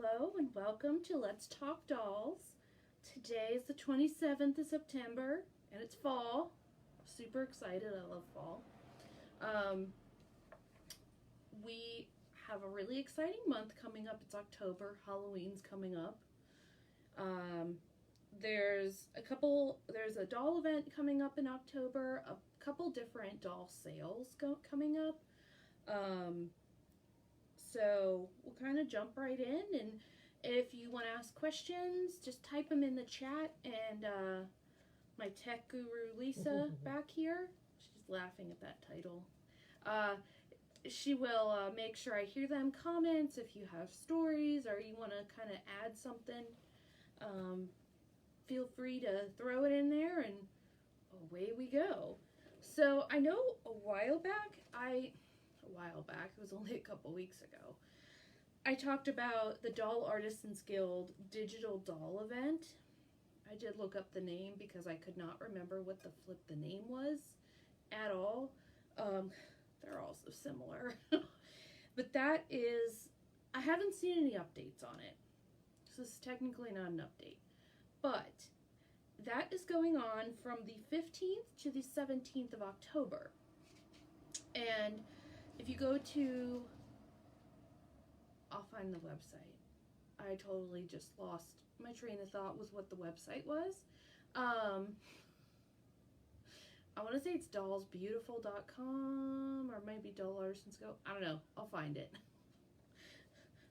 Hello and welcome to Let's Talk Dolls. Today is the 27th of September and it's fall. Super excited. I love fall. We have a really exciting month coming up. It's October. Halloween's coming up. There's a doll event coming up in October, a couple different doll sales coming up. So we'll kind of jump right in, and if you want to ask questions, just type them in the chat, and my tech guru Lisa back here, she's laughing at that title, she will make sure I hear them. Comments, if you have stories or you want to kind of add something, feel free to throw it in there, and away we go. So I know a while back, it was only a couple weeks ago, I talked about the Doll Artisans Guild digital doll event. I did look up the name because I could not remember what the name was at all. They're all so similar. But that is, I haven't seen any updates on it. So this is technically not an update. But that is going on from the 15th to the 17th of October. And if you go to, I'll find the website. I totally just lost my train of thought with what the website was. I want to say it's dollsbeautiful.com or maybe Doll Artisans Go. I don't know. I'll find it.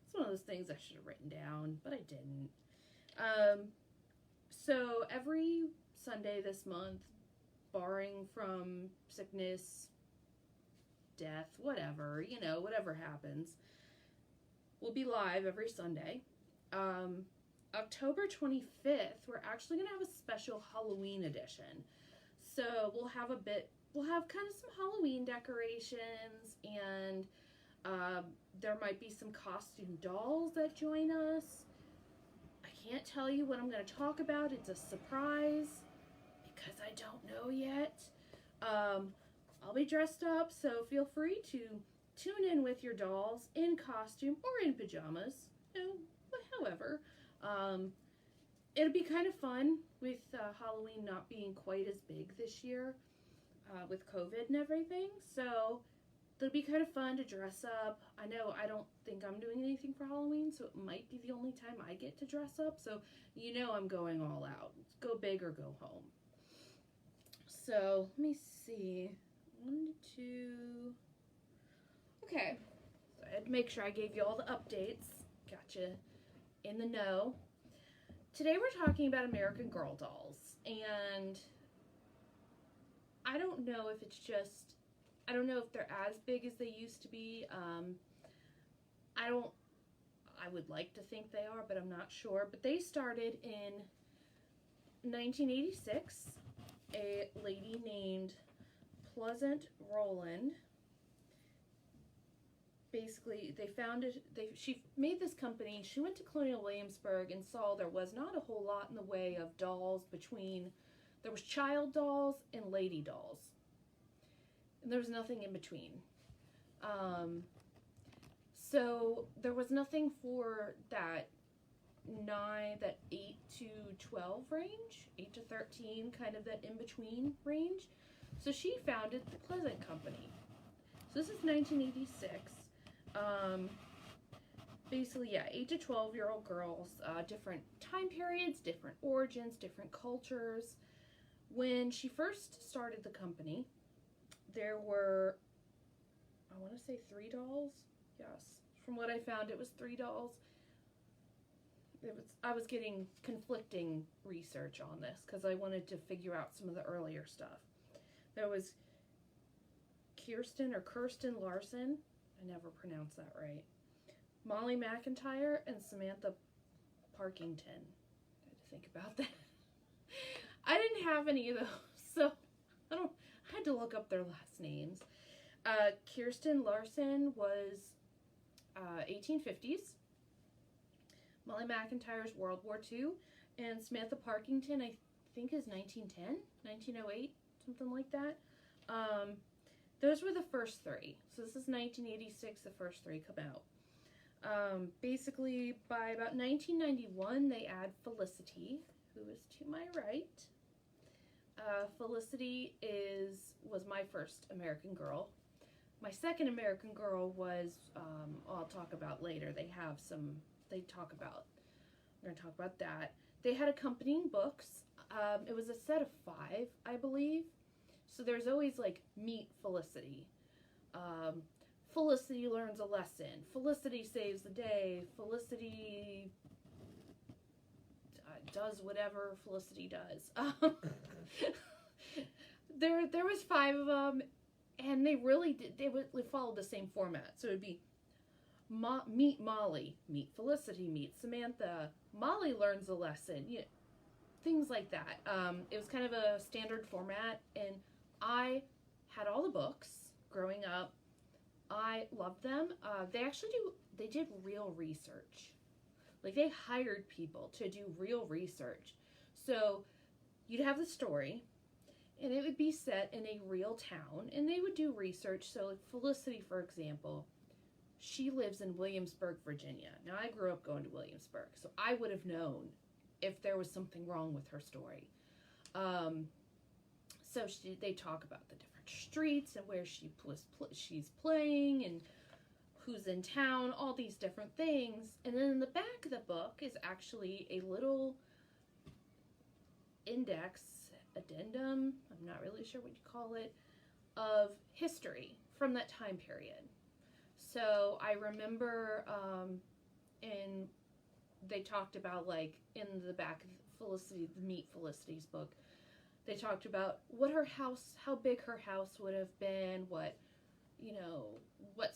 It's one of those things I should have written down, but I didn't. So every Sunday this month, barring from sickness, death, whatever, whatever happens, we'll be live every Sunday. October 25th, we're actually going to have a special Halloween edition. So we'll have kind of some Halloween decorations, and there might be some costume dolls that join us. I can't tell you what I'm going to talk about. It's a surprise because I don't know yet. I'll be dressed up, so feel free to tune in with your dolls in costume or in pajamas, however. It'll be kind of fun with Halloween not being quite as big this year with COVID and everything, so it'll be kind of fun to dress up. I know I don't think I'm doing anything for Halloween, so it might be the only time I get to dress up, so I'm going all out. Go big or go home. So, let me see. 1, 2... Okay, so I had to make sure I gave you all the updates. Gotcha in the know. Today we're talking about American Girl dolls, and I don't know if they're as big as they used to be. I would like to think they are, but I'm not sure. But they started in 1986. A lady named Pleasant Rowland. Basically, she made this company. She went to Colonial Williamsburg and saw there was not a whole lot in the way of dolls there was child dolls and lady dolls. And there was nothing in between. So there was nothing for that 8 to 12 range, 8 to 13, kind of that in-between range. So she founded the Pleasant Company. So this is 1986. Basically, 8 to 12-year-old girls, different time periods, different origins, different cultures. When she first started the company, there were, I want to say 3 dolls. Yes, from what I found, it was 3 dolls. I was getting conflicting research on this because I wanted to figure out some of the earlier stuff. There was Kirsten Larson, I never pronounced that right, Molly McIntyre, and Samantha Parkington. I had to think about that. I didn't have any of those, so I had to look up their last names. Kirsten Larson was 1850s. Molly McIntyre's World War II, and Samantha Parkington, I think, is 1910, 1908, something like that. Those were the first 3. So this is 1986, the first 3 come out. Basically, by about 1991, they add Felicity, who is to my right. Felicity was my first American Girl. My second American Girl was, I'll talk about later. We're going to talk about that. They had accompanying books. It was a set of 5, I believe. So there's always like Meet Felicity. Felicity learns a lesson. Felicity saves the day. Felicity does whatever Felicity does. There was 5 of them, and they really did. They followed the same format. So it'd be meet Molly, meet Felicity, meet Samantha. Molly learns a lesson. Things like that. It was kind of a standard format, and I had all the books growing up. I loved them. They did real research. Like, they hired people to do real research. So you'd have the story, and it would be set in a real town, and they would do research. So like Felicity, for example, she lives in Williamsburg, Virginia. Now, I grew up going to Williamsburg, so I would have known if there was something wrong with her story. So they talk about the different streets and where she's playing and who's in town, all these different things. And then in the back of the book is actually a little index, addendum, I'm not really sure what you call it, of history from that time period. So I remember they talked about, like, in the back of the Meet Felicity's book, they talked about how big her house would have been, what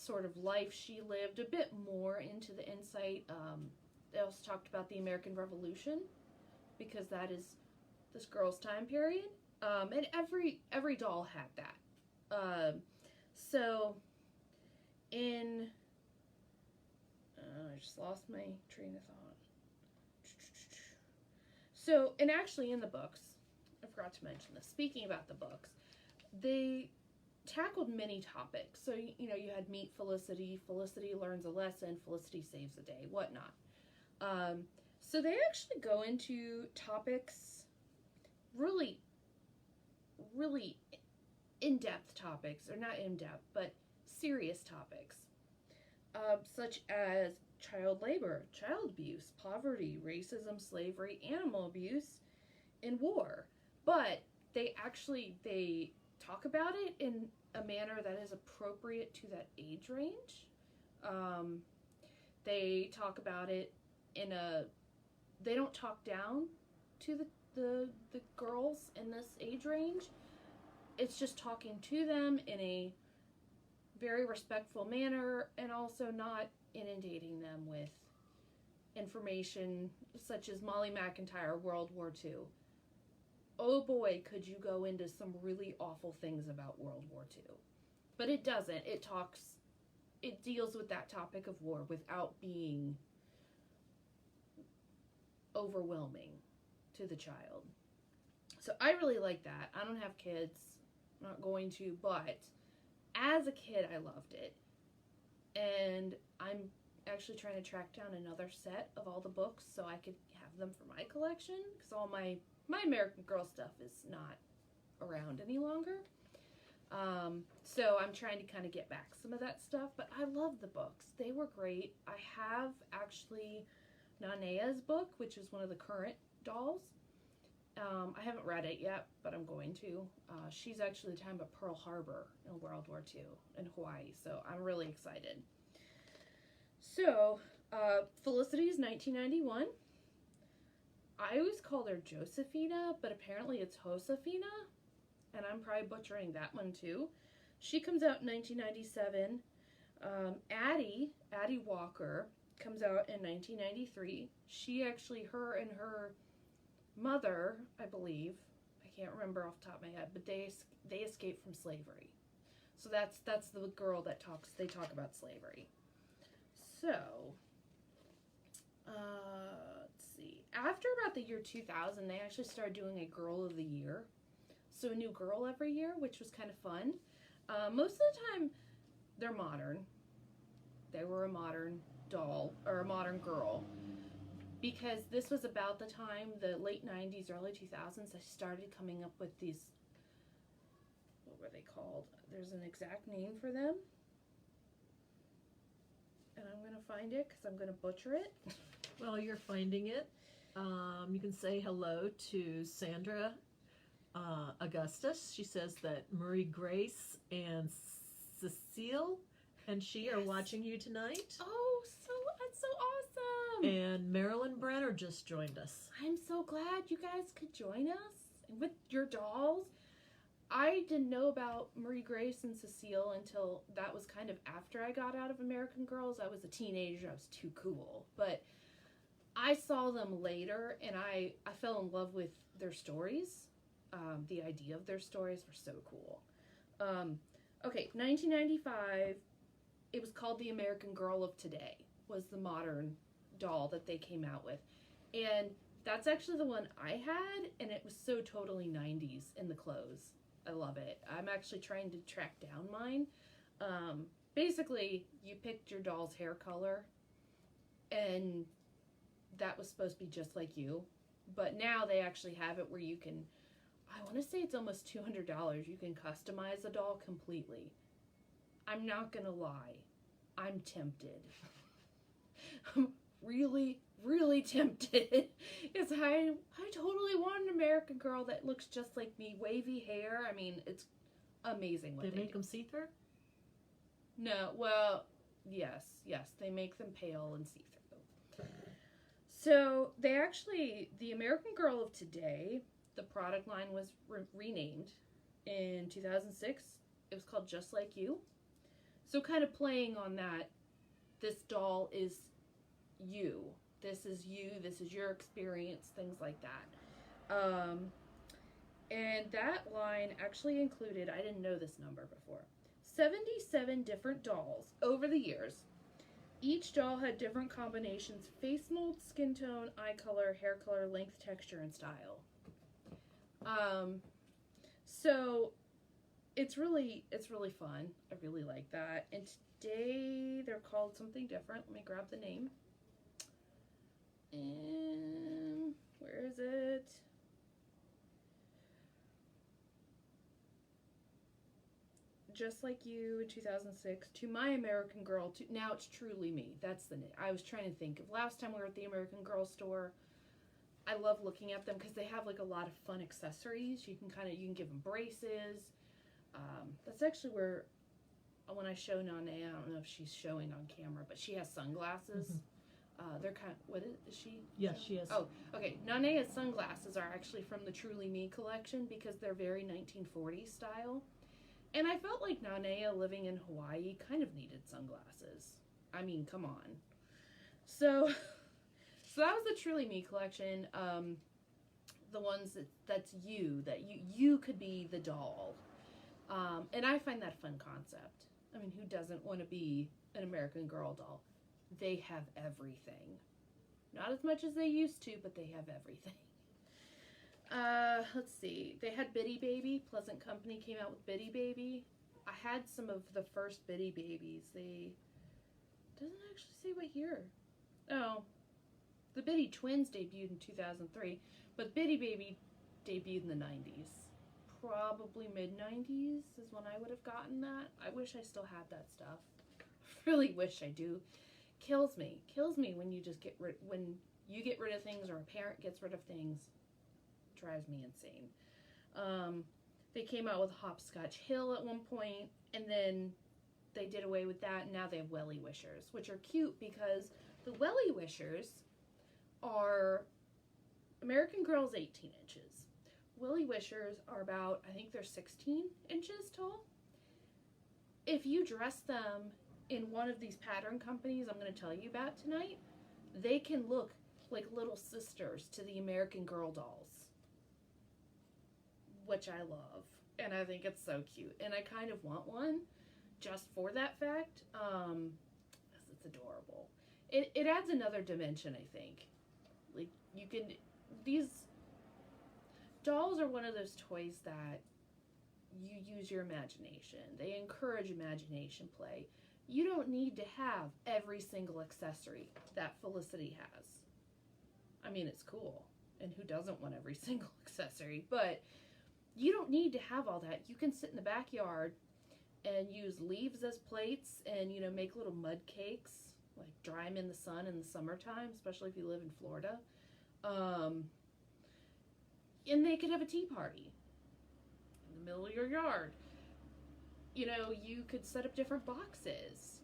sort of life she lived, a bit more into the insight. They also talked about the American Revolution, because that is this girl's time period. And every doll had that. So I just lost my train of thought. So, and actually in the books, I forgot to mention this, speaking about the books, they tackled many topics. So, you had Meet Felicity, Felicity learns a lesson, Felicity saves the day, whatnot. So they actually go into topics, really, really in-depth topics, or not in-depth, but serious topics, such as child labor, child abuse, poverty, racism, slavery, animal abuse, and war. But they talk about it in a manner that is appropriate to that age range. They talk about it they don't talk down to the girls in this age range. It's just talking to them in a very respectful manner, and also not inundating them with information such as Molly McIntyre, World War II. Oh boy, could you go into some really awful things about World War II. But it doesn't. It deals with that topic of war without being overwhelming to the child. So I really like that. I don't have kids. I'm not going to, but as a kid, I loved it. And I'm actually trying to track down another set of all the books so I could have them for my collection, because all my American Girl stuff is not around any longer. So I'm trying to kind of get back some of that stuff, but I love the books. They were great. I have actually Nanea's book, which is one of the current dolls. I haven't read it yet, but I'm going to. She's actually the time of Pearl Harbor in World War II in Hawaii, so I'm really excited. So, Felicity's 1991. I always called her Josephina, but apparently it's Josefina, and I'm probably butchering that one too. She comes out in 1997. Addie Walker comes out in 1993. Her and her mother, I believe, I can't remember off the top of my head, but they escaped from slavery. So that's the girl they talk about slavery. So, let's see. After about the year 2000, they actually started doing a Girl of the Year. So a new girl every year, which was kind of fun. Most of the time, they're modern. They were a modern doll or a modern girl, because this was about the time, the late 90s, early 2000s, I started coming up with these, what were they called? There's an exact name for them. And I'm going to find it because I'm going to butcher it. Well, you're finding it. You can say hello to Sandra Augustus. She says that Marie Grace and Cecile and she are watching you tonight. Oh, that's so awesome. And Marilyn Brenner just joined us. I'm so glad you guys could join us with your dolls. I didn't know about Marie Grace and Cecile until that was kind of after I got out of American Girls. I was a teenager. I was too cool. But I saw them later, and I fell in love with their stories. The idea of their stories were so cool. Okay, 1995, it was called The American Girl of Today, was the modern doll that they came out with. And that's actually the one I had, and it was so totally 90s in the clothes. I love it. I'm actually trying to track down mine. Basically, you picked your doll's hair color, and that was supposed to be just like you. But now they actually have it where you can, I want to say it's almost $200. You can customize a doll completely. I'm not going to lie. I'm tempted. I'm really, really tempted. Because I totally want an American Girl that looks just like me. Wavy hair. I mean, it's amazing what they make do. them see-through? No, well, yes. They make them pale and see-through. So, the American Girl of Today, the product line was renamed in 2006. It was called Just Like You. So kind of playing on that, this doll is you. This is you. This is your experience, things like that. And that line actually included, I didn't know this number before, 77 different dolls over the years. Each doll had different combinations: face mold, skin tone, eye color, hair color, length, texture, and style. So it's really fun. I really like that. And today they're called something different. Let me grab the name. And where is it? Just Like You in 2006, To My American Girl, now it's Truly Me. That's the name. I was trying to think of last time we were at the American Girl store. I love looking at them because they have like a lot of fun accessories. You can give them braces. That's actually where, when I show Nane, I don't know if she's showing on camera, but she has sunglasses. Mm-hmm. They're kind of, what is she? Yes, she is. Oh, okay. Nane's sunglasses are actually from the Truly Me collection because they're very 1940s style. And I felt like Nane, living in Hawaii, kind of needed sunglasses. I mean, come on. So that was the Truly Me collection. The ones that you could be the doll. And I find that a fun concept. I mean, who doesn't want to be an American Girl doll? They have everything. Not as much as they used to, but they have everything. Let's see. They had Bitty Baby. Pleasant Company came out with Bitty Baby. I had some of the first Bitty Babies. Doesn't actually say what year. Oh. The Bitty Twins debuted in 2003, but Bitty Baby debuted in the 90s. Probably mid-90s is when I would have gotten that. I wish I still had that stuff. Really wish I do. Kills me when you just get rid of things, or a parent gets rid of things. Drives me insane. They came out with Hopscotch Hill at one point, and then they did away with that, and now they have Welly Wishers, which are cute because the Welly Wishers are American Girls 18 inches. Welly Wishers are about, I think they're 16 inches tall. If you dress them in one of these pattern companies I'm going to tell you about tonight, they can look like little sisters to the American Girl dolls, which I love, and I think it's so cute, and I kind of want one just for that fact. It's adorable. It adds another dimension, I think. Like, these dolls are one of those toys that you use your imagination. They encourage imagination play. You don't need to have every single accessory that Felicity has. I mean, it's cool, and who doesn't want every single accessory? But you don't need to have all that. You can sit in the backyard and use leaves as plates and, make little mud cakes, like dry them in the sun in the summertime, especially if you live in Florida. And they could have a tea party in the middle of your yard. You could set up different boxes.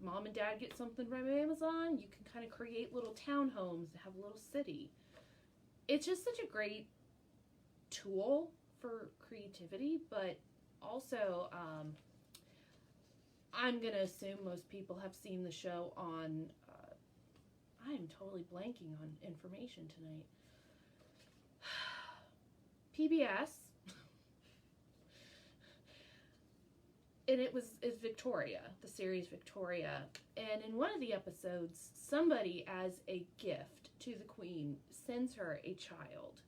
Mom and dad get something from Amazon. You can kind of create little townhomes and have a little city. It's just such a great tool for creativity, but also, I'm going to assume most people have seen the show on, I'm totally blanking on information tonight. PBS. And it's Victoria, the series Victoria. And in one of the episodes, somebody, as a gift to the Queen, sends her a child.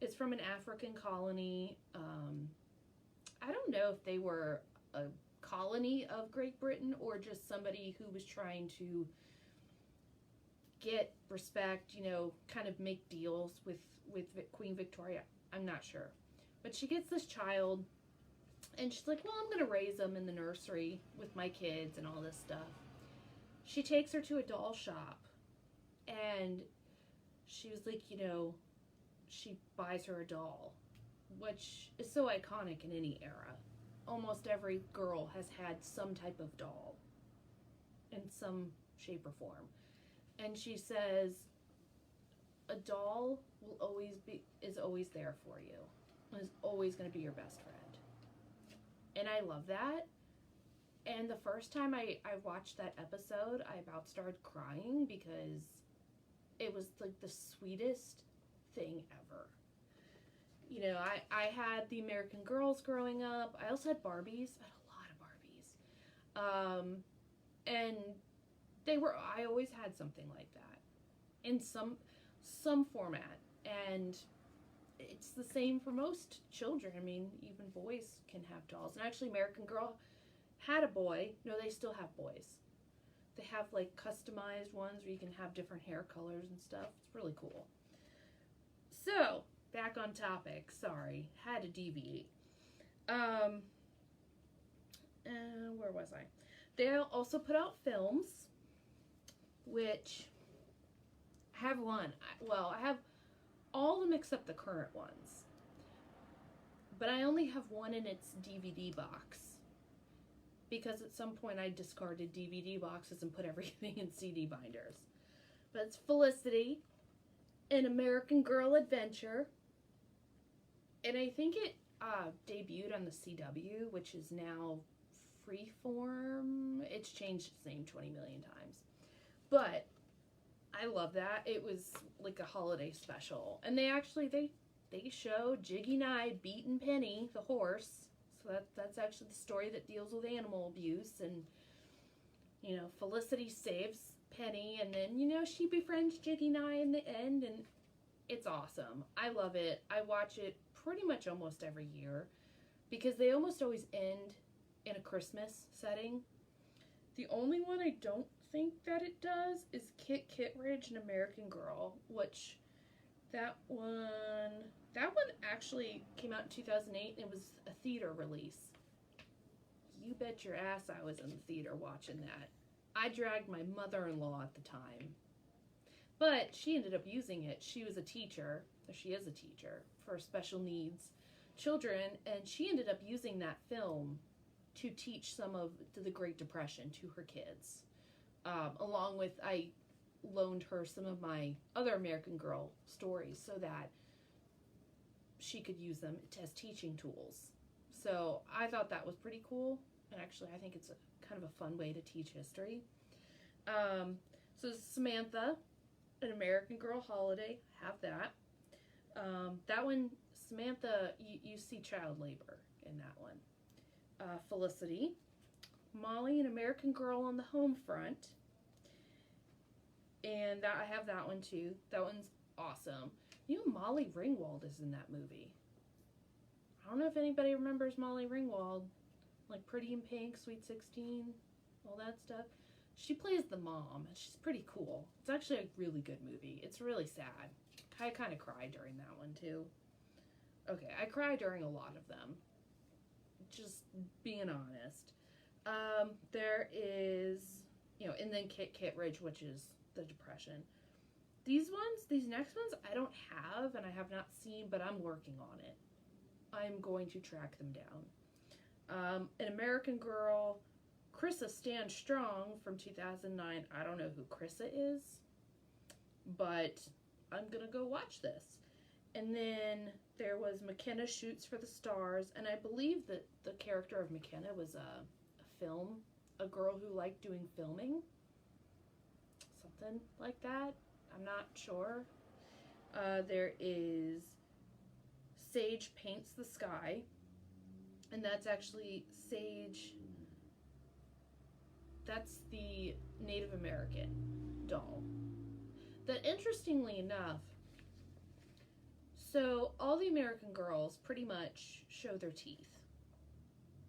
It's from an African colony. I don't know if they were a colony of Great Britain or just somebody who was trying to get respect, kind of make deals with Queen Victoria. I'm not sure. But she gets this child, and she's like, well, I'm going to raise them in the nursery with my kids and all this stuff. She takes her to a doll shop, and she was like, she buys her a doll, which is so iconic in any era. Almost every girl has had some type of doll in some shape or form. And she says, a doll is always there for you. And is always going to be your best friend. And I love that. And the first time I watched that episode, I about started crying because it was like the sweetest thing ever. I had the American Girls growing up. I also had Barbies. I had a lot of Barbies. And I always had something like that in some format. And it's the same for most children. I mean, even boys can have dolls. And actually, American Girl had a boy. No, they still have boys. They have like customized ones where you can have different hair colors and stuff. It's really cool. So, back on topic. Sorry, had to deviate. Where was I? They also put out films, which I have one. I have all of them except the current ones. But I only have one in its DVD box. Because at some point I discarded DVD boxes and put everything in CD binders. But it's Felicity, an American Girl adventure. And I think it debuted on the CW, which is now Freeform. It's changed its name 20 million times. But I love that. It was like a holiday special. And they show Jiggy Nye beating Penny, the horse. So that's actually the story that deals with animal abuse. And, Felicity saves Penny. And then, she befriends Jiggy Nye in the end. And it's awesome. I love it. I watch it pretty much almost every year. Because they almost always end in a Christmas setting. The only one I don't think that it does is Kit Kittredge, an American Girl, which that one actually came out in 2008 and it was a theater release. You bet your ass I was in the theater watching that. I dragged my mother-in-law at the time. But she ended up using it. She is a teacher for special needs children, and she ended up using that film to teach some of the Great Depression to her kids. Along with, I loaned her some of my other American Girl stories so that she could use them as teaching tools. So I thought that was pretty cool. And actually, I think it's a kind of a fun way to teach history. So Samantha, an American Girl holiday, have that. That one, Samantha, you see child labor in that one. Felicity, Molly, an American Girl on the home front. And I have that one too. That one's awesome. Molly Ringwald is in that movie. I don't know if anybody remembers Molly Ringwald. Like Pretty in Pink, Sweet 16. all that stuff. She plays the mom, and she's pretty cool. It's actually a really good movie. It's really sad. I kind of cried during that one, too. Okay, I cry during a lot of them. Just being honest. There is, and then Kit Ridge, which is the depression. These next ones, I don't have, and I have not seen, but I'm working on it. I'm going to track them down. An American Girl, Chrissa Stand Strong from 2009. I don't know who Chrissa is, but I'm going to go watch this. And then there was McKenna Shoots for the Stars, and I believe that the character of McKenna was a girl who liked doing filming. Something like that. I'm not sure. There is Sage Paints the Sky, and that's actually Sage. That's the Native American doll. That, interestingly enough, so all the American Girls pretty much show their teeth,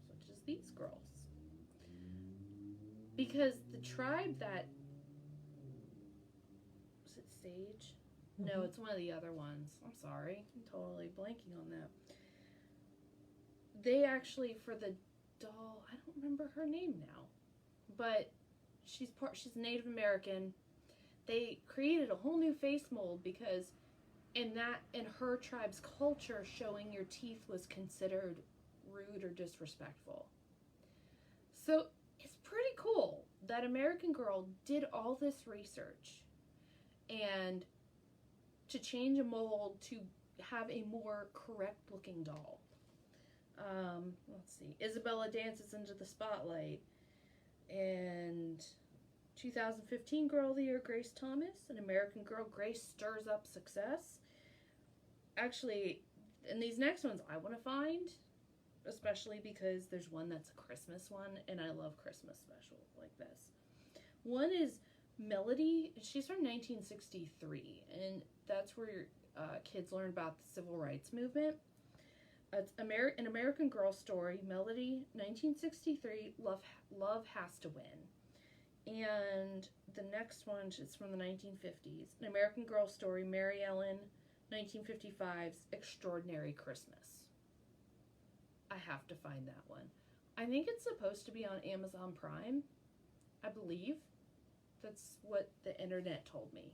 such as these girls. Because the tribe that, was it Sage? No, it's one of the other ones. I'm sorry. I'm totally blanking on that. They actually, for the doll, I don't remember her name now, but she's Native American. They created a whole new face mold because in her tribe's culture, showing your teeth was considered rude or disrespectful. So it's pretty cool that American Girl did all this research and to change a mold to have a more correct looking doll. Let's see. Isabella Dances into the Spotlight. And 2015 Girl of the Year, Grace Thomas. An American Girl, Grace Stirs Up Success. Actually, and these next ones I want to find, especially because there's one that's a Christmas one, and I love Christmas specials like this. One is Melody. She's from 1963, and that's where kids learn about the Civil Rights Movement. It's an American Girl story, Melody, 1963, Love Has to Win. And the next one is from the 1950s, an American Girl story, Mary Ellen, 1955's Extraordinary Christmas. I have to find that one. I think it's supposed to be on Amazon Prime, I believe. That's what the internet told me.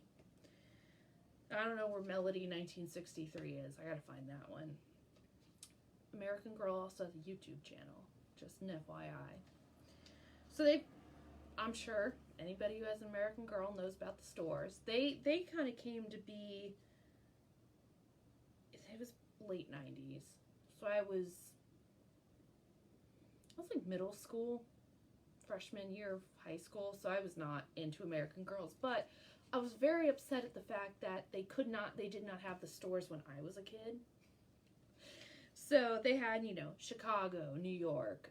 I don't know where Melody 1963 is. I gotta find that one. American Girl also has a YouTube channel, just an FYI. So I'm sure anybody who has an American Girl knows about the stores. They kind of came to be, it was late 90s. So I was like middle school, freshman year of high school, so I was not into American Girls, but I was very upset at the fact that they did not have the stores when I was a kid. So they had, Chicago, New York,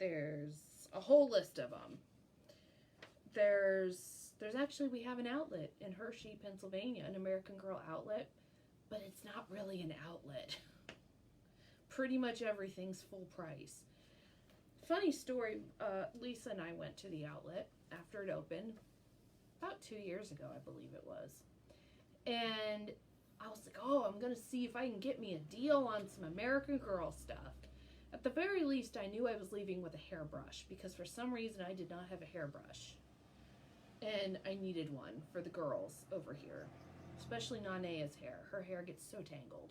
there's a whole list of them. There's actually, we have an outlet in Hershey, Pennsylvania, an American Girl outlet, but it's not really an outlet. Pretty much everything's full price. Funny story, Lisa and I went to the outlet after it opened, about 2 years ago, I believe it was. And I was like, I'm going to see if I can get me a deal on some American Girl stuff. At the very least, I knew I was leaving with a hairbrush because for some reason I did not have a hairbrush. And I needed one for the girls over here, especially Nanea's hair. Her hair gets so tangled.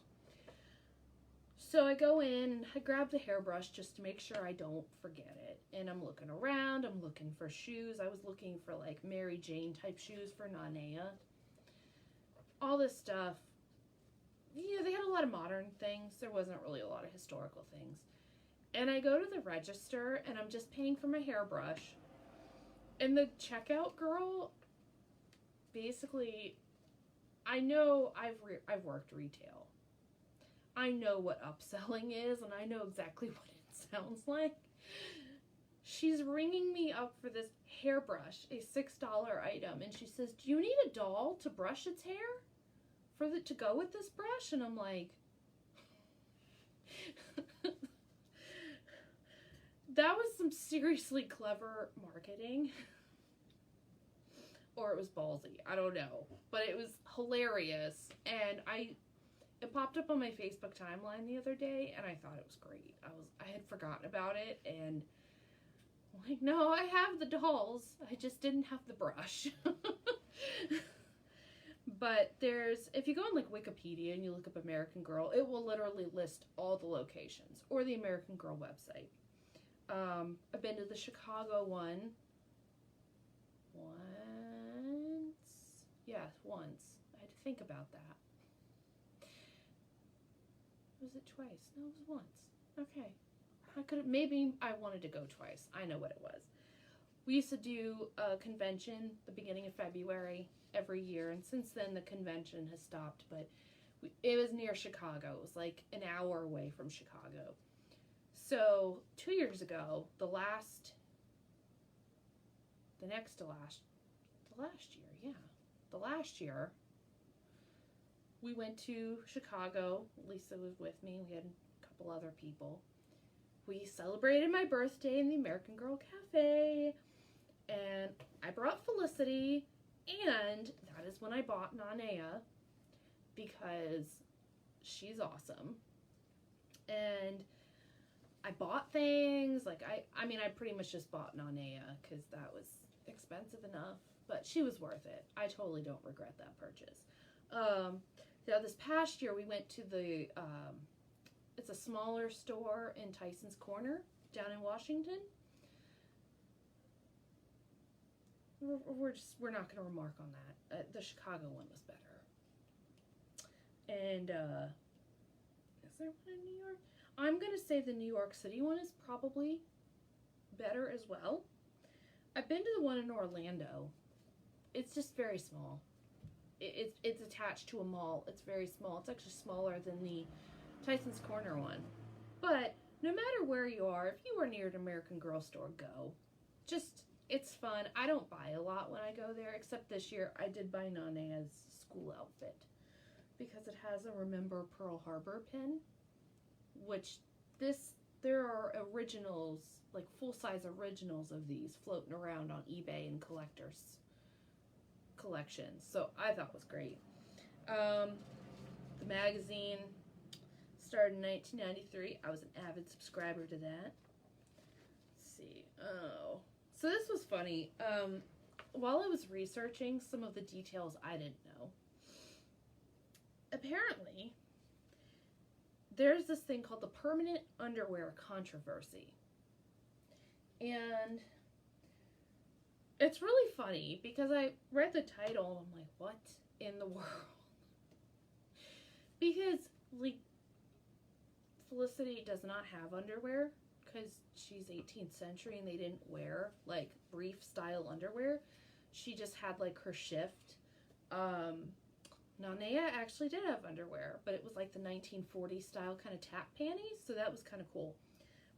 So I go in, I grab the hairbrush just to make sure I don't forget it. And I'm looking around, I'm looking for shoes. I was looking for like Mary Jane type shoes for Nanea. All this stuff. They had a lot of modern things. There wasn't really a lot of historical things. And I go to the register and I'm just paying for my hairbrush. And the checkout girl, basically, I know I've worked retail. I know what upselling is, and I know exactly what it sounds like. She's ringing me up for this hairbrush, a $6 item, and she says, "Do you need a doll to brush its hair to go with this brush?" And I'm like, that was some seriously clever marketing. Or it was ballsy. I don't know. But it was hilarious. And it popped up on my Facebook timeline the other day, and I thought it was great. I had forgotten about it, and I'm like, no, I have the dolls. I just didn't have the brush. But if you go on like Wikipedia and you look up American Girl, it will literally list all the locations, or the American Girl website. I've been to the Chicago one once. Yeah, once. I had to think about that. Was it twice? No, it was once. Okay. Maybe I wanted to go twice. I know what it was. We used to do a convention the beginning of February every year, and since then the convention has stopped, but it was near Chicago. It was like an hour away from Chicago. So 2 years ago, the last year, we went to Chicago. Lisa was with me. We had a couple other people. We celebrated my birthday in the American Girl Cafe, and I brought Felicity, and that is when I bought Nanea, because she's awesome. And I bought things, like, I pretty much just bought Nanea, because that was expensive enough, but she was worth it. I totally don't regret that purchase. Now, this past year, we went to it's a smaller store in Tyson's Corner, down in Washington. We're not going to remark on that. The Chicago one was better. And, is there one in New York? I'm going to say the New York City one is probably better as well. I've been to the one in Orlando. It's just very small. It's attached to a mall. It's very small. It's actually smaller than the Tyson's Corner one. But no matter where you are, if you are near an American Girl store, go. It's fun. I don't buy a lot when I go there, except this year I did buy Nanea's school outfit, because it has a Remember Pearl Harbor pin, which there are originals, like full-size originals of these floating around on eBay and collectors collections. So I thought it was great. The magazine started in 1993. I was an avid subscriber to that. Let's see. Oh. So this was funny. While I was researching some of the details I didn't know, apparently there's this thing called the permanent underwear controversy. And it's really funny because I read the title and I'm like, what in the world? Because, like, Felicity does not have underwear because she's 18th century and they didn't wear, like, brief style underwear. She just had, like, her shift. Nanea actually did have underwear, but it was like the 1940s style kind of tap panties, so that was kind of cool.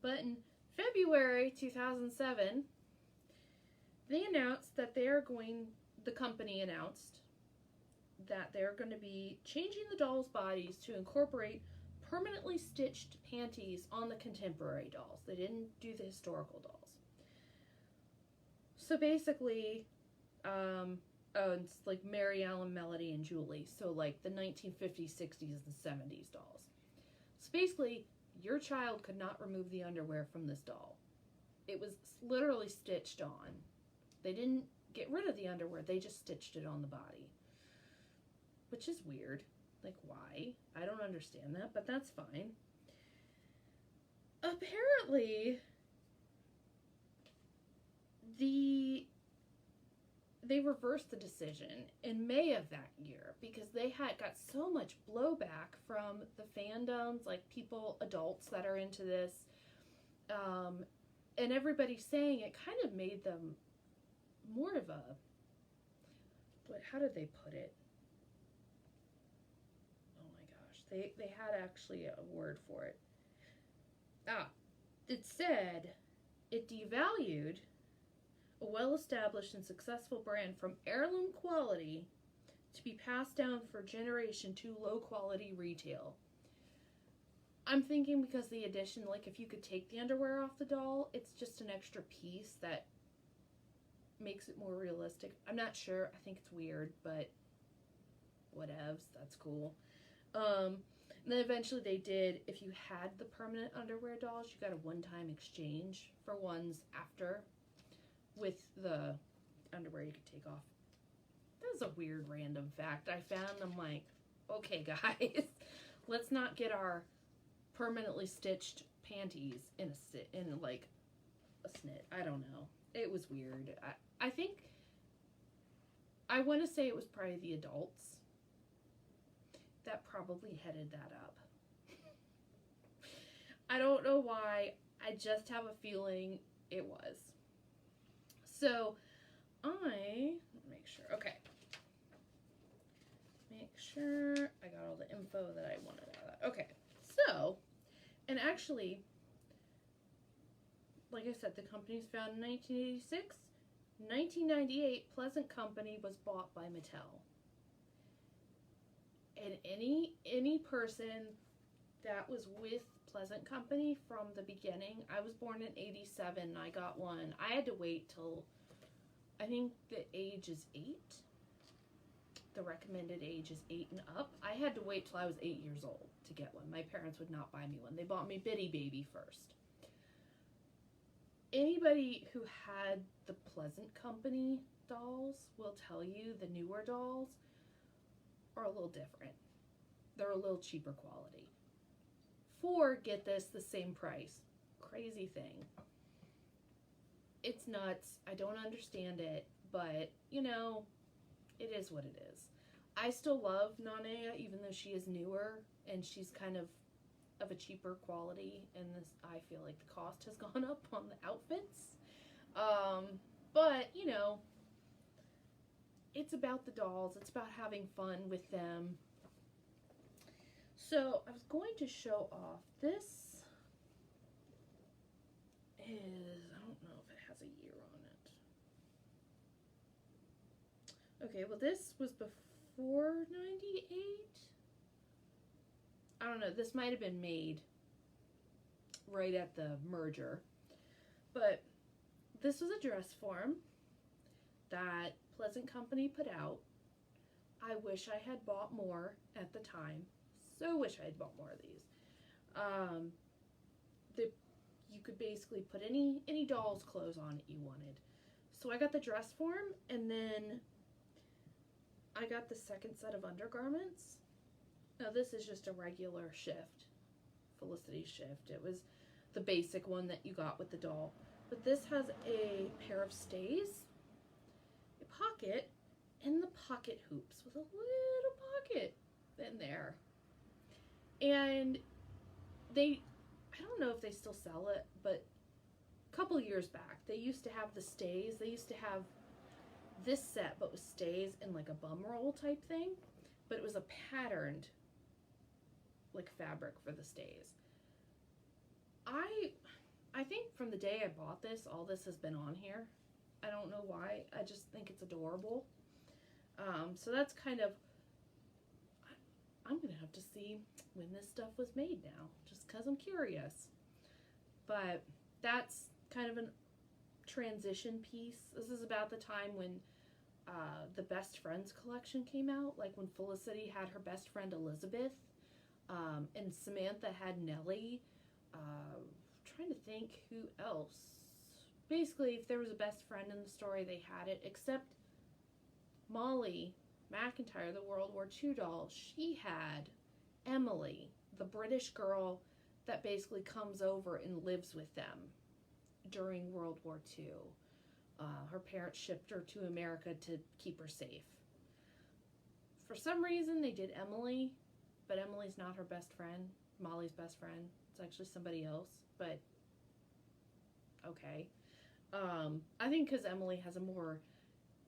But in February 2007, they announced that the company announced that they're going to be changing the dolls' bodies to incorporate permanently stitched panties on the contemporary dolls. They didn't do the historical dolls. So basically, it's like Mary Ellen, Melody, and Julie. So like the 1950s, 60s, and 70s dolls. So basically, your child could not remove the underwear from this doll. It was literally stitched on. They didn't get rid of the underwear. They just stitched it on the body. Which is weird. Like, why? I don't understand that, but that's fine. Apparently, they reversed the decision in May of that year because they got so much blowback from the fandoms, like adults that are into this, and everybody saying it kind of made them more of a, but how did they put it? Oh my gosh, they had actually a word for it. It said it devalued a well-established and successful brand from heirloom quality to be passed down for generation to low-quality retail. I'm thinking because the addition, like if you could take the underwear off the doll, it's just an extra piece that makes it more realistic. I'm not sure. I think it's weird, but whatevs. That's cool. And then eventually they did, if you had the permanent underwear dolls, you got a one-time exchange for ones after with the underwear you could take off. That was a weird random fact I found. I'm like, okay, guys, let's not get our permanently stitched panties in like a snit. I don't know. It was weird. I think I want to say it was probably the adults that probably headed that up. I don't know why. I just have a feeling it was. So make sure. Okay. Make sure I got all the info that I wanted out of that. Okay. So, and actually, like I said, the company's founded in 1986. 1998, Pleasant Company was bought by Mattel. And any person that was with Pleasant Company from the beginning, I was born in 87 and I got one. I had to wait till, I think the age is 8. The recommended age is 8 and up. I had to wait till I was 8 years old to get one. My parents would not buy me one. They bought me Bitty Baby first. Anybody who had the Pleasant Company dolls will tell you the newer dolls are a little different. They're a little cheaper quality. For, get this, the same price. Crazy thing. It's nuts. I don't understand it, but, you know, it is what it is. I still love Nanea, even though she is newer, and she's kind of a cheaper quality, and this, I feel like the cost has gone up on the outfits. But, you know, it's about the dolls. It's about having fun with them. So I was going to show off. This is, I don't know if it has a year on it. Okay, well this was before 98. I don't know. This might have been made right at the merger. But this was a dress form that Pleasant Company put out. I wish I had bought more at the time. So wish I had bought more of these. You could basically put any doll's clothes on that you wanted. So I got the dress form, and then I got the second set of undergarments. Now this is just a regular shift, Felicity shift. It was the basic one that you got with the doll. But this has a pair of stays, a pocket, and the pocket hoops with a little pocket in there. And I don't know if they still sell it, but a couple years back, they used to have the stays. They used to have this set, but with stays and like a bum roll type thing. But it was a patterned, like, fabric for the stays. I think from the day I bought this, all this has been on here. I don't know why. I just think it's adorable. So that's kind of, I'm going to have to see when this stuff was made now, just because I'm curious. But that's kind of a transition piece. This is about the time when the Best Friends collection came out, like when Felicity had her best friend Elizabeth, and Samantha had Nellie. Trying to think who else. Basically, if there was a best friend in the story, they had it, except Molly McIntyre, the World War II doll. She had Emily, the British girl that basically comes over and lives with them during World War II. Her parents shipped her to America to keep her safe. For some reason, they did Emily, but Emily's not her best friend, Molly's best friend. It's actually somebody else, but okay. I think because Emily has a more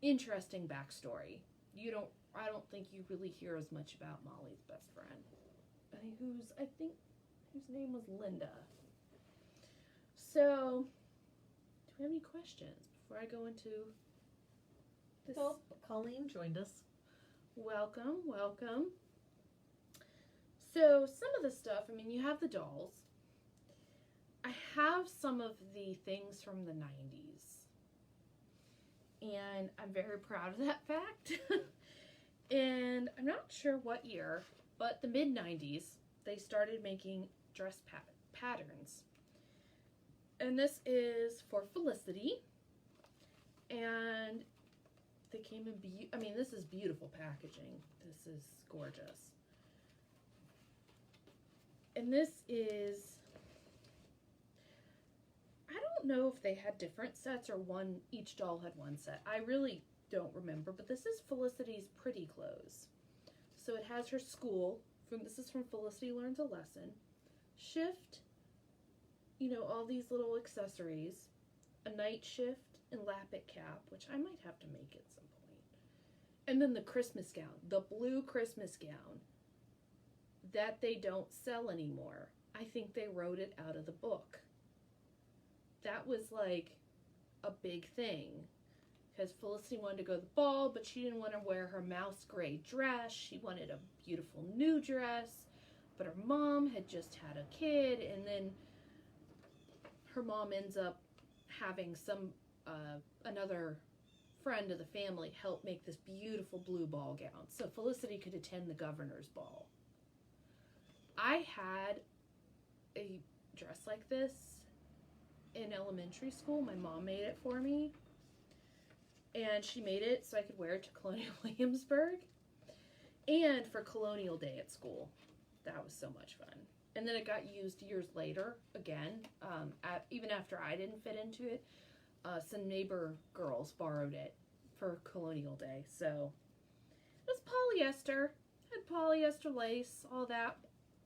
interesting backstory. I don't think you really hear as much about Molly's best friend. Whose name was Linda. So, do we have any questions before I go into this? Well, Colleen joined us. Welcome, welcome. So some of the stuff, I mean, you have the dolls. I have some of the things from the 90s. And I'm very proud of that fact. And I'm not sure what year, but the mid-90s, they started making dress patterns. And this is for Felicity. And they came in, this is beautiful packaging. This is gorgeous. And this is, I don't know if they had different sets or each doll had one set. I really don't remember, but this is Felicity's pretty clothes. So it has her school, this is from Felicity Learns a Lesson, shift, all these little accessories, a night shift and lappet cap, which I might have to make at some point. And then the Christmas gown, the blue Christmas gown that they don't sell anymore. I think they wrote it out of the book. That was like a big thing because Felicity wanted to go to the ball, but she didn't want to wear her mouse gray dress. She wanted a beautiful new dress, but her mom had just had a kid, and then her mom ends up having another friend of the family help make this beautiful blue ball gown so Felicity could attend the governor's ball. I had a dress like this in elementary school. My mom made it for me, and she made it so I could wear it to Colonial Williamsburg and for Colonial Day at school. That was so much fun. And then it got used years later again, even after I didn't fit into it. Some neighbor girls borrowed it for Colonial Day. So it was polyester, had polyester lace, all that.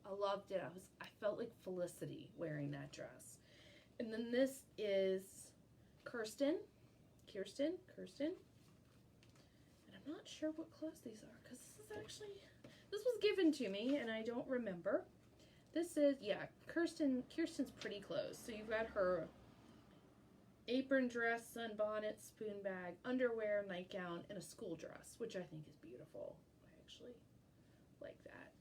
I loved it. I felt like Felicity wearing that dress. And then this is Kirsten. And I'm not sure what clothes these are because this was given to me and I don't remember. This is, Kirsten's pretty clothes. So you've got her apron dress, sunbonnet, spoon bag, underwear, nightgown, and a school dress, which I think is beautiful. I actually like that.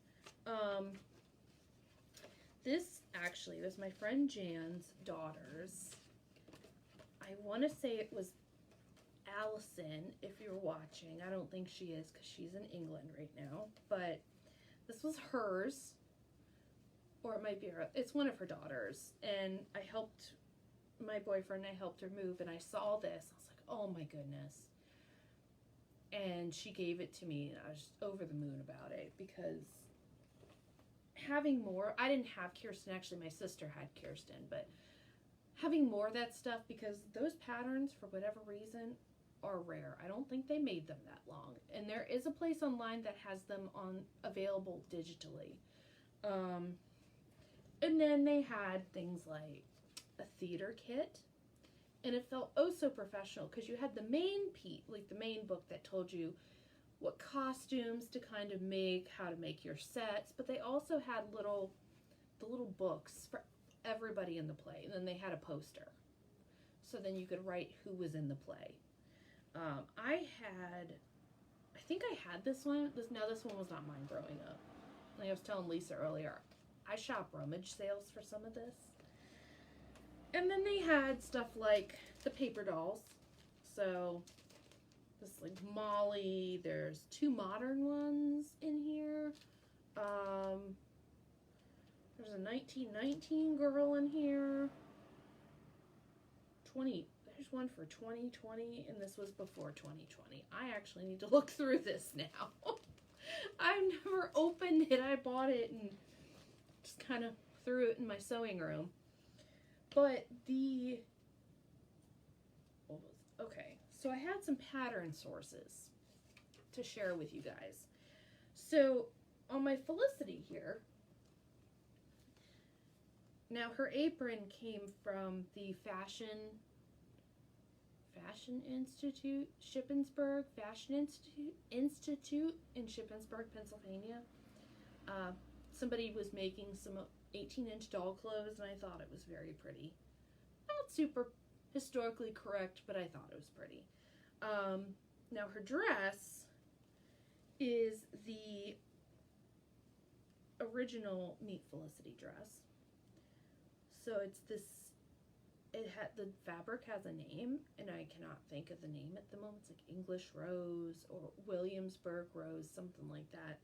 This actually was my friend Jan's daughter's. I want to say it was Allison, if you're watching. I don't think she is because she's in England right now. But this was hers. Or it might be it's one of her daughters. And I helped my boyfriend, I helped her move, and I saw this. I was like, oh my goodness. And she gave it to me, and I was just over the moon about it because having more, I didn't have Kirsten, actually my sister had Kirsten, but having more of that stuff, because those patterns, for whatever reason, are rare. I don't think they made them that long. And there is a place online that has them available digitally. And then they had things like a theater kit, and it felt oh so professional because you had the main book that told you what costumes to kind of make, how to make your sets, but they also had the little books for everybody in the play, and then they had a poster, so then you could write who was in the play. I think I had this one. This one was not mine growing up. Like I was telling Lisa earlier, I shop rummage sales for some of this. And then they had stuff like the paper dolls. So this like Molly, there's 2 modern ones in here. There's a 1919 girl in here. There's one for 2020, and this was before 2020. I actually need to look through this now. I've never opened it. I bought it and just kind of threw it in my sewing room. But okay, so I had some pattern sources to share with you guys. So on my Felicity here, now her apron came from the Fashion Institute, Shippensburg Fashion Institute in Shippensburg, Pennsylvania. Somebody was making some 18-inch doll clothes, and I thought it was very pretty. Not super historically correct, but I thought it was pretty. Now her dress is the original Meet Felicity dress. So it's this, the fabric has a name, and I cannot think of the name at the moment. It's like English Rose or Williamsburg Rose, something like that.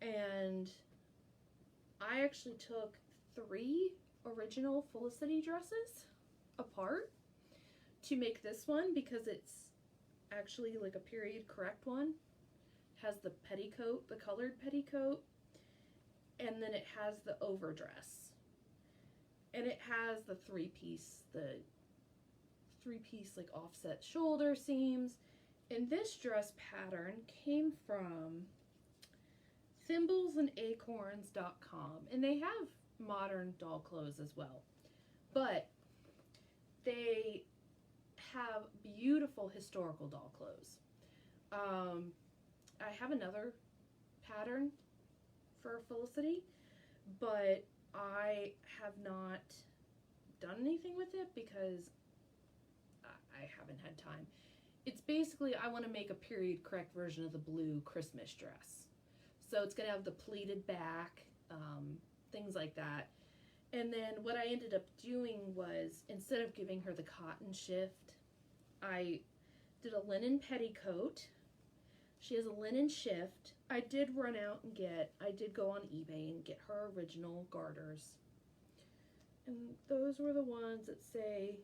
And I actually took 3 original Felicity dresses apart to make this one, because it's actually like a period correct one. It has the petticoat, the colored petticoat, and then it has the overdress. And it has the three-piece like offset shoulder seams. And this dress pattern came from thimblesandacorns.com, and they have modern doll clothes as well, but they have beautiful historical doll clothes. I have another pattern for Felicity, but I have not done anything with it because I haven't had time. It's basically, I want to make a period correct version of the blue Christmas dress. So it's going to have the pleated back, things like that. And then what I ended up doing was, instead of giving her the cotton shift, I did a linen petticoat. She has a linen shift. I did go on eBay and get her original garters. And those were the ones that say,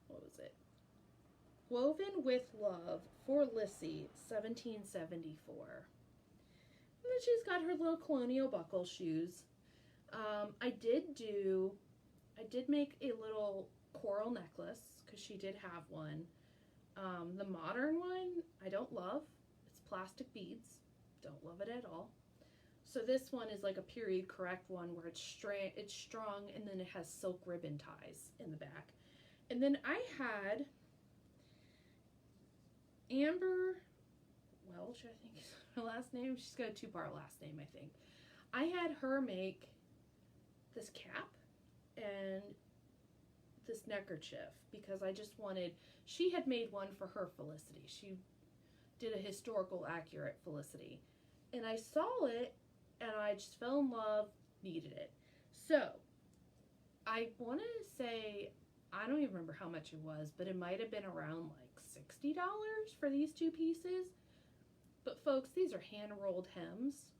what was it? Woven with Love for Lissy, 1774. And then she's got her little colonial buckle shoes. I did make a little coral necklace, because she did have one. The modern one, I don't love. It's plastic beads. Don't love it at all. So this one is like a period correct one where it's strung, and then it has silk ribbon ties in the back. And then I had Amber Welch, I think is her last name. She's got a 2-part last name, I think. I had her make this cap and this neckerchief, because I just wanted, she had made one for her Felicity. She did a historical accurate Felicity. And I saw it, and I just fell in love, needed it. So, I want to say, I don't even remember how much it was, but it might have been around like $60 for these 2 pieces. But folks, these are hand-rolled hems,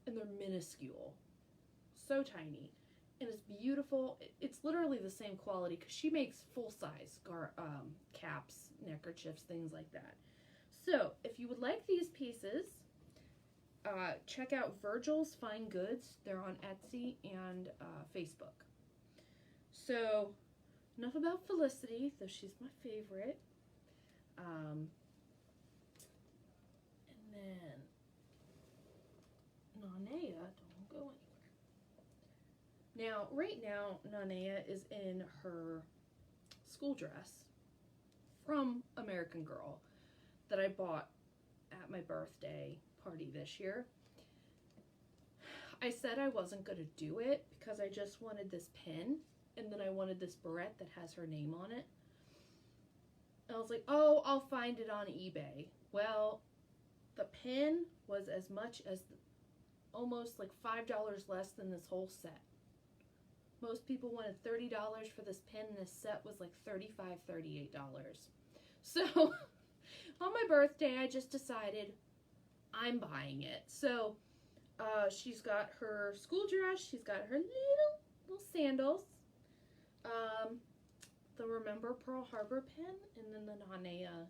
and they're minuscule. So tiny. And it's beautiful. It's literally the same quality, because she makes full-size caps, neckerchiefs, things like that. So, if you would like these pieces, check out Virgil's Fine Goods. They're on Etsy and Facebook. So, enough about Felicity, though she's my favorite. And then, Nanea, don't go anywhere. Now, right now, Nanea is in her school dress from American Girl that I bought at my birthday party this year. I said I wasn't going to do it because I just wanted this pin, and then I wanted this barrette that has her name on it. And I was like, oh, I'll find it on eBay. Well, the pin was as much as almost like $5 less than this whole set. Most people wanted $30 for this pin, and this set was like $35, $38. So, on my birthday, I just decided I'm buying it. So, she's got her school dress, she's got her little sandals, the Remember Pearl Harbor pin, and then the Nanea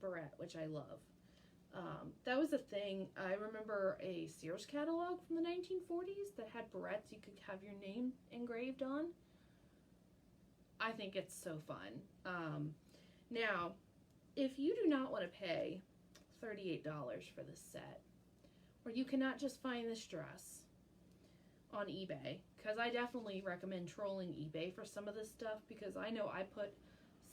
barrette, which I love. That was a thing. I remember a Sears catalog from the 1940s that had barrettes you could have your name engraved on. I think it's so fun. Now, if you do not want to pay $38 for this set, or you cannot just find this dress on eBay, because I definitely recommend trolling eBay for some of this stuff, because I know I put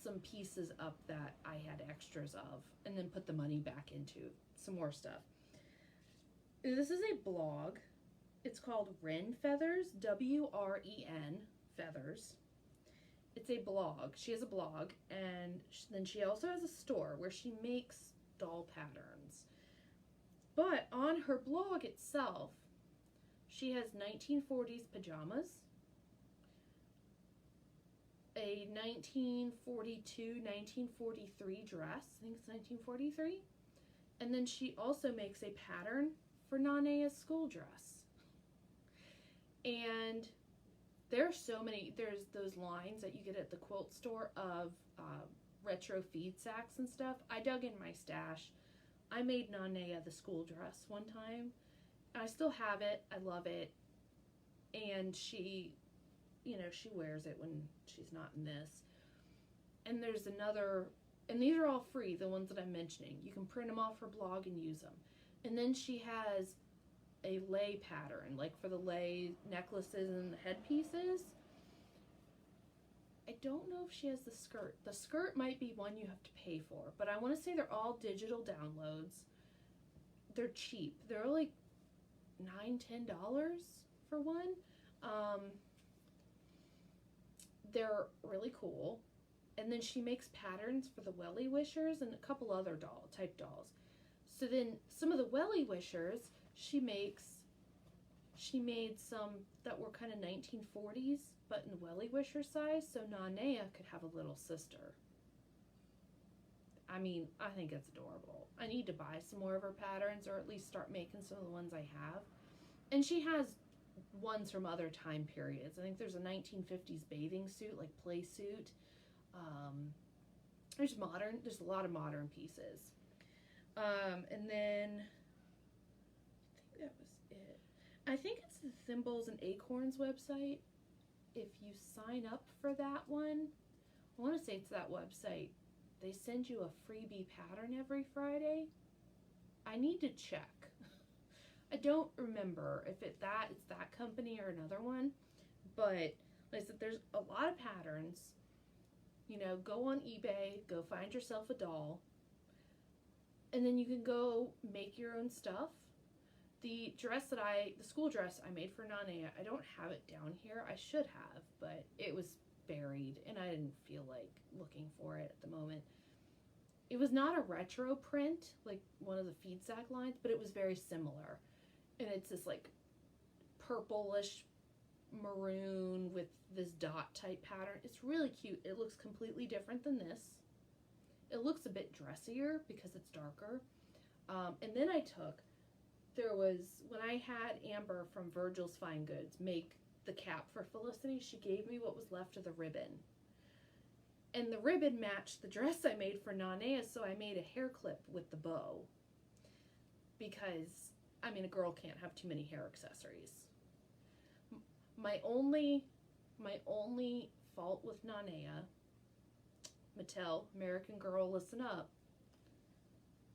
some pieces up that I had extras of, and then put the money back into some more stuff. This is a blog. It's called Wren Feathers, W-R-E-N Feathers. It's a blog. She has a blog, and then she also has a store where she makes doll patterns. But on her blog itself, she has 1940s pajamas, a 1942-1943 dress, I think it's 1943, and then she also makes a pattern for Nanea's school dress. And there are so many, there's those lines that you get at the quilt store of retro feed sacks and stuff. I dug in my stash. I made Nanea the school dress one time. I still have it. I love it. And she, you know, she wears it when she's not in this. And there's another, and these are all free, the ones that I'm mentioning. You can print them off her blog and use them. And then she has a lei pattern, like for the lei necklaces and the headpieces. I don't know if she has the skirt. The skirt might be one you have to pay for, but I want to say they're all digital downloads. They're cheap. They're like $9-10 for one. They're really cool. And then she makes patterns for the Welly Wishers and a couple other type dolls. So then some of the Welly Wishers she made some that were kind of 1940s, but in the Welly Wisher size, so Nanea could have a little sister. I mean, I think it's adorable. I need to buy some more of her patterns, or at least start making some of the ones I have. And she has ones from other time periods. I think there's a 1950s bathing suit, like play suit. There's a lot of modern pieces. And then that was it. I think it's the Thimbles and Acorns website. If you sign up for that one, I want to say it's that website. They send you a freebie pattern every Friday. I need to check. I don't remember if it's that company or another one. But like I said, there's a lot of patterns. You know, go on eBay, go find yourself a doll, and then you can go make your own stuff. The school dress I made for Nanea, I don't have it down here. I should have, but it was buried, and I didn't feel like looking for it at the moment. It was not a retro print, like one of the feed sack lines, but it was very similar. And it's this like purplish maroon with this dot type pattern. It's really cute. It looks completely different than this. It looks a bit dressier because it's darker. And then when I had Amber from Virgil's Fine Goods make the cap for Felicity, she gave me what was left of the ribbon. And the ribbon matched the dress I made for Nanea, so I made a hair clip with the bow. Because, I mean, a girl can't have too many hair accessories. My only fault with Nanea, Mattel, American Girl, listen up.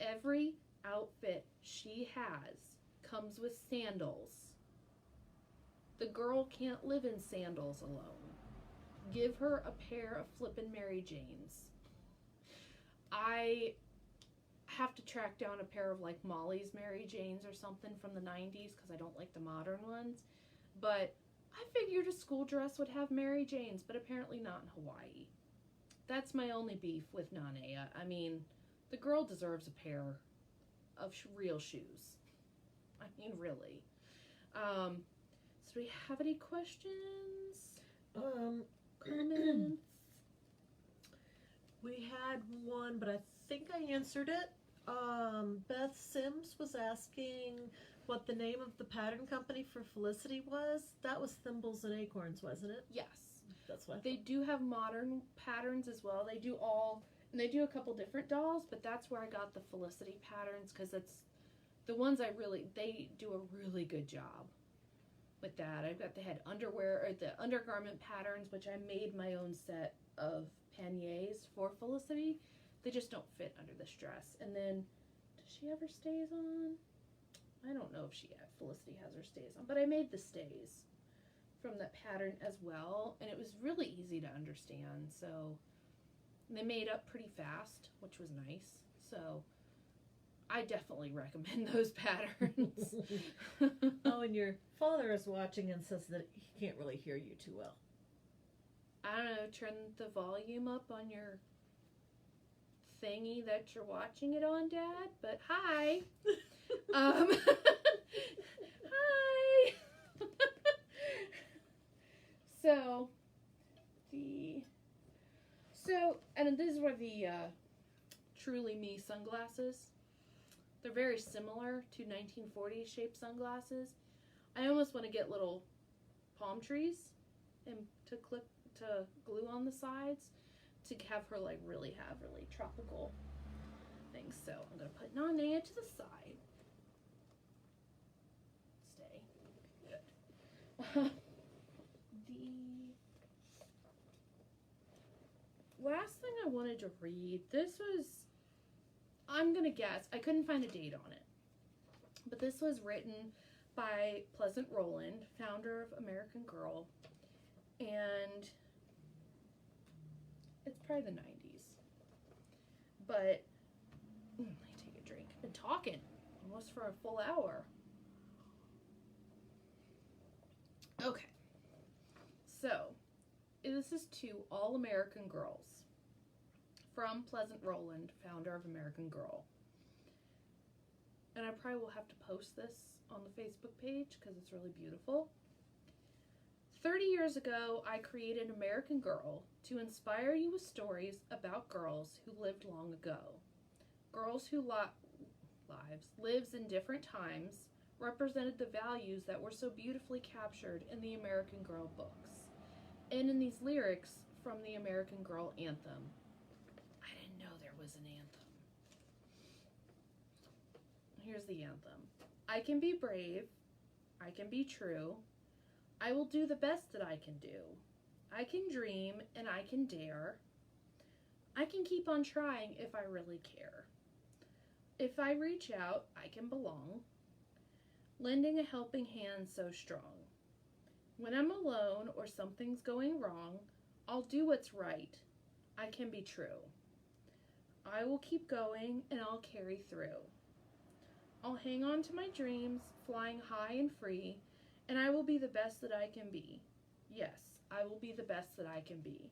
Every outfit she has comes with sandals. The girl can't live in sandals alone. Give her a pair of flippin' Mary Janes. I have to track down a pair of like Molly's Mary Janes or something from the 90s because I don't like the modern ones. But I figured a school dress would have Mary Janes, but apparently not in Hawaii. That's my only beef with Nanea. I mean, the girl deserves a pair of real shoes. I mean, really. So do we have any questions? Comments? We had one, but I think I answered it. Beth Sims was asking what the name of the pattern company for Felicity was. That was Thimbles and Acorns, wasn't it? Yes. That's what They do have modern patterns as well. They do a couple different dolls, but that's where I got the Felicity patterns because it's the ones they do a really good job with that. I've got the the undergarment patterns, which I made my own set of panniers for Felicity. They just don't fit under this dress. And then, does she have her stays on? I don't know if Felicity has her stays on, but I made the stays from that pattern as well, and it was really easy to understand. So they made up pretty fast, which was nice. So I definitely recommend those patterns. Oh, and your father is watching and says that he can't really hear you too well. I don't know, turn the volume up on your thingy that you're watching it on, Dad. But hi. Hi. so the and these were the Truly Me sunglasses. They're very similar to 1940s shaped sunglasses. I almost want to get little palm trees and to glue on the sides to have her like really have really tropical things. So I'm gonna put Nane to the side. Stay good. The last thing I wanted to read. This was, I'm gonna guess, I couldn't find a date on it, but this was written by Pleasant Rowland, founder of American Girl, and it's probably the 90s. But let me take a drink. I've been talking almost for a full hour. Okay, so this is to all American girls from Pleasant Rowland, founder of American Girl. And I probably will have to post this on the Facebook page because it's really beautiful. 30 years ago, I created American Girl to inspire you with stories about girls who lived long ago. Girls who lives in different times represented the values that were so beautifully captured in the American Girl books and in these lyrics from the American Girl anthem. I didn't know there was an anthem. Here's the anthem. I can be brave. I can be true. I will do the best that I can do. I can dream and I can dare. I can keep on trying if I really care. If I reach out, I can belong, lending a helping hand so strong. When I'm alone or something's going wrong, I'll do what's right. I can be true. I will keep going and I'll carry through. I'll hang on to my dreams, flying high and free, and I will be the best that I can be. Yes, I will be the best that I can be.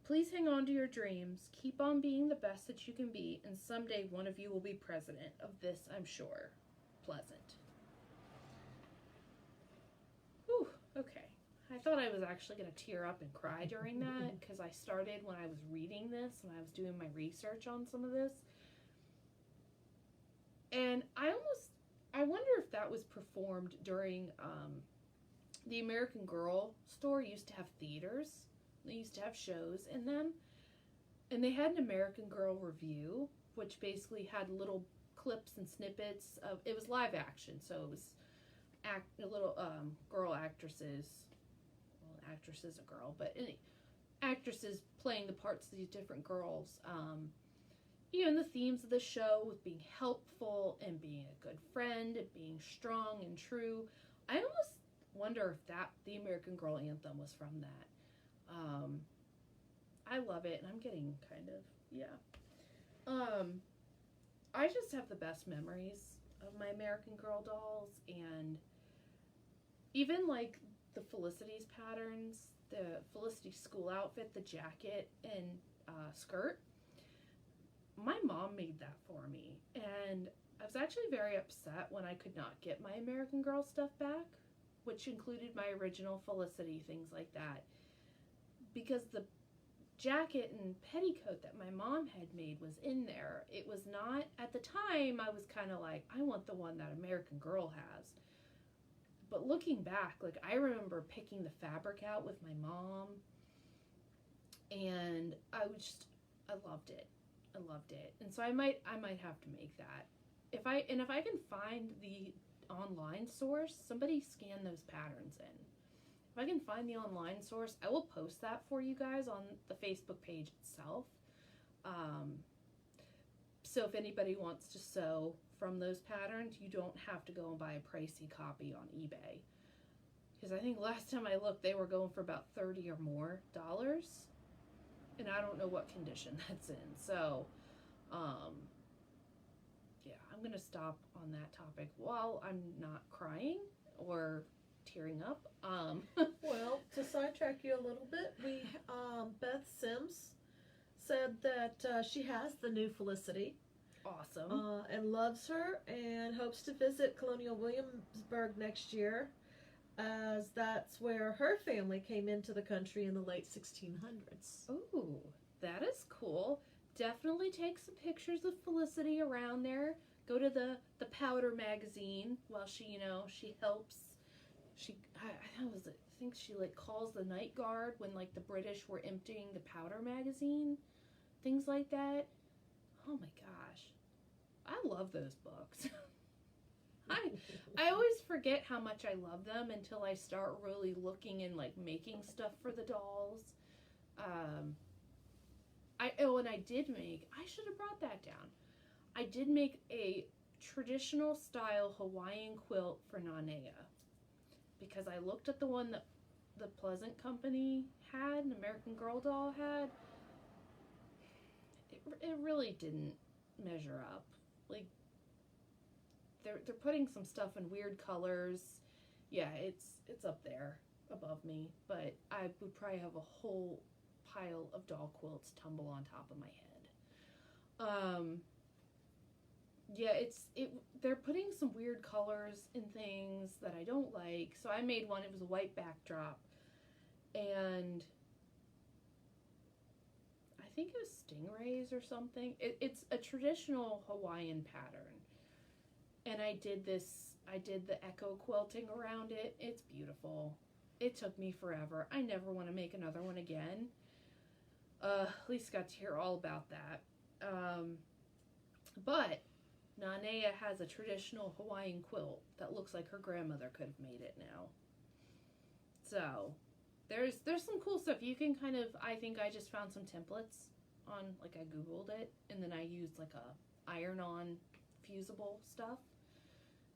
Please hang on to your dreams, keep on being the best that you can be, and someday one of you will be president of this, I'm sure. Pleasant. Whew, okay. I thought I was actually going to tear up and cry during that because I started when I was reading this, when I was doing my research on some of this. And I wonder if that was performed during, the American Girl store used to have theaters. They used to have shows in them. And they had an American Girl review, which basically had little clips and snippets of, it was live action, so it was little girl actresses, well, actress is a girl, but actresses playing the parts of these different girls. And the themes of the show with being helpful and being a good friend and being strong and true. I almost wonder if the American Girl anthem was from that. I love it, and I'm getting kind of, I just have the best memories of my American Girl dolls, and even like the Felicity's patterns, the Felicity school outfit, the jacket and skirt. My mom made that for me, and I was actually very upset when I could not get my American Girl stuff back, which included my original Felicity, things like that, because the jacket and petticoat that my mom had made was in there. It was not, at the time, I was kind of like, I want the one that American Girl has. But looking back, like, I remember picking the fabric out with my mom, and I loved it. I loved it. And so I might have to make that. If I can find the online source, somebody scan those patterns in. If I can find the online source, I will post that for you guys on the Facebook page itself. So if anybody wants to sew from those patterns, you don't have to go and buy a pricey copy on eBay. Because I think last time I looked, they were going for about $30 or more. And I don't know what condition that's in. So, yeah, I'm going to stop on that topic while I'm not crying or tearing up. Well, to sidetrack you a little bit, Beth Sims said that she has the new Felicity. Awesome. and loves her and hopes to visit Colonial Williamsburg next year, as that's where her family came into the country in the late 1600s. Ooh, that is cool. Definitely take some pictures of Felicity around there. Go to the Powder magazine while she helps. I think she like calls the night guard when like the British were emptying the Powder magazine, things like that. Oh my gosh, I love those books. I always forget how much I love them until I start really looking and like making stuff for the dolls. Um, and I should have brought that down. I did make a traditional style Hawaiian quilt for Nanea because I looked at the one that the Pleasant Company had, an American Girl doll had. It really didn't measure up. Like they're putting some stuff in weird colors. Yeah, it's up there above me, but I would probably have a whole pile of doll quilts tumble on top of my head. Yeah, they're putting some weird colors in things that I don't like. So I made one. It was a white backdrop, and I think it was stingrays or something. It's a traditional Hawaiian pattern, and I did the echo quilting around it. It's beautiful. It took me forever. I never want to make another one again. Lisa got to hear all about that. But Nanea has a traditional Hawaiian quilt that looks like her grandmother could have made it now. So there's some cool stuff. You can I think I just found some templates on, like I Googled it, and then I used like a iron-on fusible stuff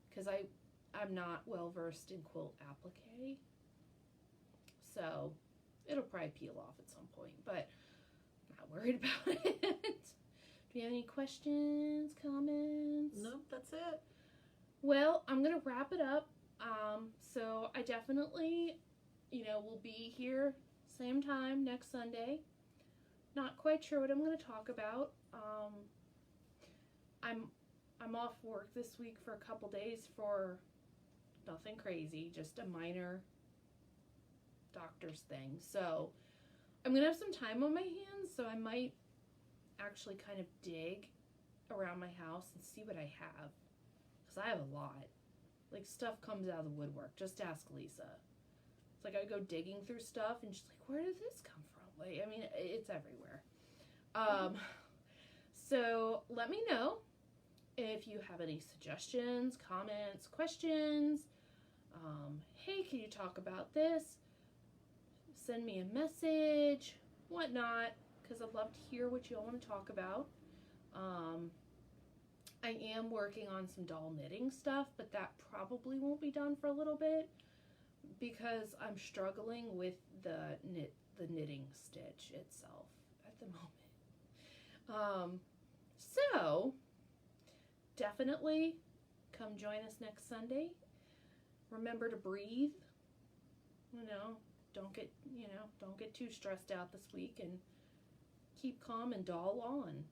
because I'm not well versed in quilt applique. So it'll probably peel off at some point, but I'm not worried about it. Do you have any questions, comments? Nope, that's it. Well, I'm going to wrap it up. So I definitely, will be here same time next Sunday. Not quite sure what I'm going to talk about. I'm off work this week for a couple days for nothing crazy, just a minor doctor's thing. So I'm going to have some time on my hands, so I might actually kind of dig around my house and see what I have, because I have a lot. Like, stuff comes out of the woodwork. Just ask Lisa. It's like I go digging through stuff and she's like, where did this come from? Like, I mean, it's everywhere. So let me know if you have any suggestions, comments, questions. Hey, can you talk about this? Send me a message, whatnot, because I'd love to hear what you all want to talk about. I am working on some doll knitting stuff, but that probably won't be done for a little bit because I'm struggling with the knitting stitch itself at the moment. So definitely come join us next Sunday. Remember to breathe. Don't get too stressed out this week, and keep calm and doll on.